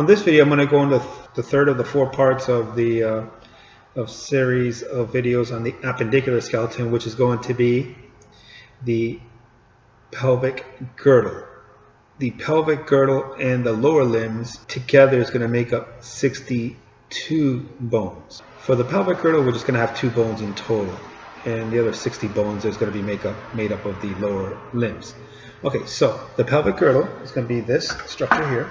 On this video, I'm going to go into the third of the 4 parts of the series of videos on the appendicular skeleton, which is going to be the pelvic girdle. The pelvic girdle and the lower limbs together is going to make up 62 bones. For the pelvic girdle, we're just going to have 2 bones in total, and the other 60 bones is going to be made up of the lower limbs. Okay, so the pelvic girdle is going to be this structure here.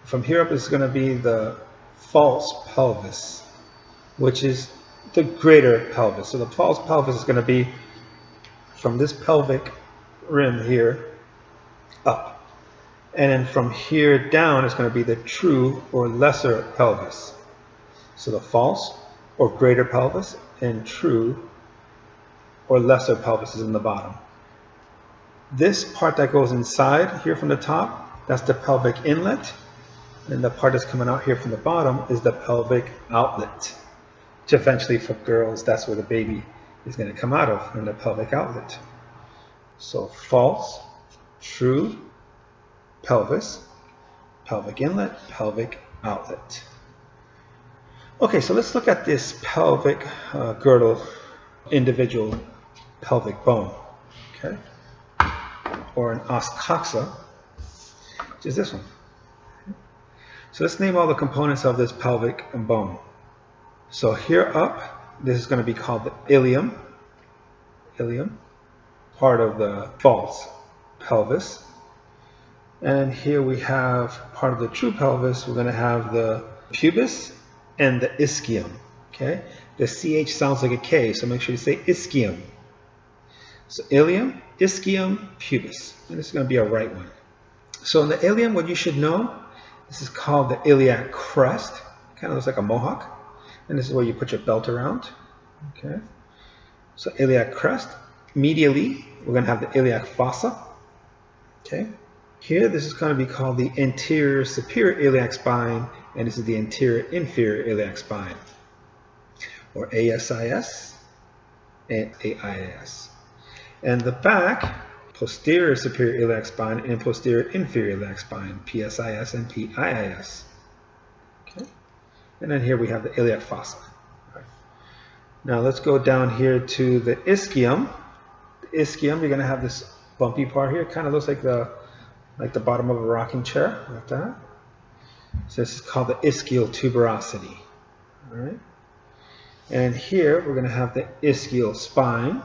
From here up is going to be the false pelvis, which is the greater pelvis. So the false pelvis is going to be from this pelvic rim here up. And then from here down is going to be the true or lesser pelvis. So the false or greater pelvis and true or lesser pelvis is in the bottom. This part that goes inside here from the top, that's the pelvic inlet. And the part that's coming out here from the bottom is the pelvic outlet. Which eventually for girls, that's where the baby is going to come out of, in the pelvic outlet. So false, true, pelvis, pelvic inlet, pelvic outlet. Okay, so let's look at this pelvic girdle, individual pelvic bone, okay, or an os coxa, which is this one. So let's name all the components of this pelvic bone. So here up, this is going to be called the ilium, part of the false pelvis. And here we have part of the true pelvis. We're going to have the pubis and the ischium. Okay, the CH sounds like a K, so make sure you say ischium. So ilium, ischium, pubis. And this is going to be a right one. So in the ilium, what you should know, this is called the iliac crest. Kind of looks like a mohawk. And this is where you put your belt around. Okay. So iliac crest. Medially, we're going to have the iliac fossa. Okay. Here, this is going to be called the anterior superior iliac spine, and this is the anterior inferior iliac spine, or ASIS and AIAS. And the back, posterior superior iliac spine and posterior inferior iliac spine, PSIS and PIIS. Okay. And then here we have the iliac fossa. Right. Now let's go down here to the ischium. The ischium, you're going to have this bumpy part here. It kind of looks like the bottom of a rocking chair, like that. So this is called the ischial tuberosity. All right. And here we're going to have the ischial spine.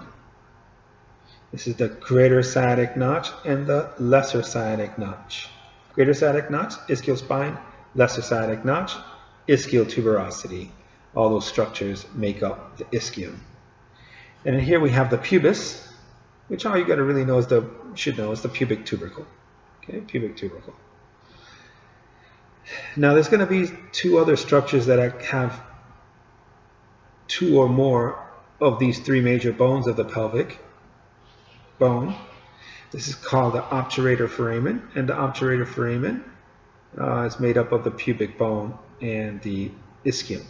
This is the greater sciatic notch and the lesser sciatic notch. Greater sciatic notch, ischial spine, lesser sciatic notch, ischial tuberosity. All those structures make up the ischium. And here we have the pubis, which all you got to really know is the pubic tubercle. Okay, pubic tubercle. Now there's going to be 2 other structures that have 2 or more of these 3 major bones of the pelvic bone. This is called the obturator foramen, and the obturator foramen is made up of the pubic bone and the ischium.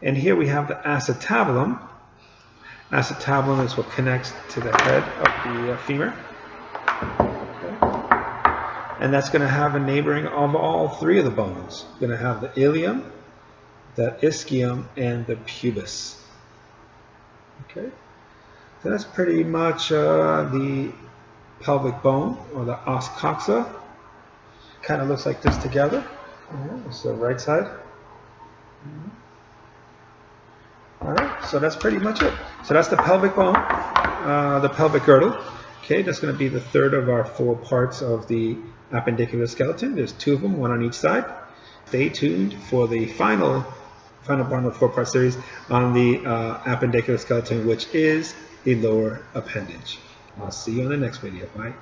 And here we have the acetabulum. Acetabulum is what connects to the head of the femur. And that's going to have a neighboring of all 3 of the bones. We're going to have the ilium, the ischium, and the pubis. Okay, so that's pretty much the pelvic bone, or the os coxa. Kind of looks like this together. This is the right side. All right, so that's pretty much it. So that's the pelvic bone, the pelvic girdle. Okay, that's going to be the third of our 4 parts of the appendicular skeleton. There's 2 of them, 1 on each side. Stay tuned for the final part of the 4-part series on the appendicular skeleton, which is the lower appendage. I'll see you on the next video. Bye.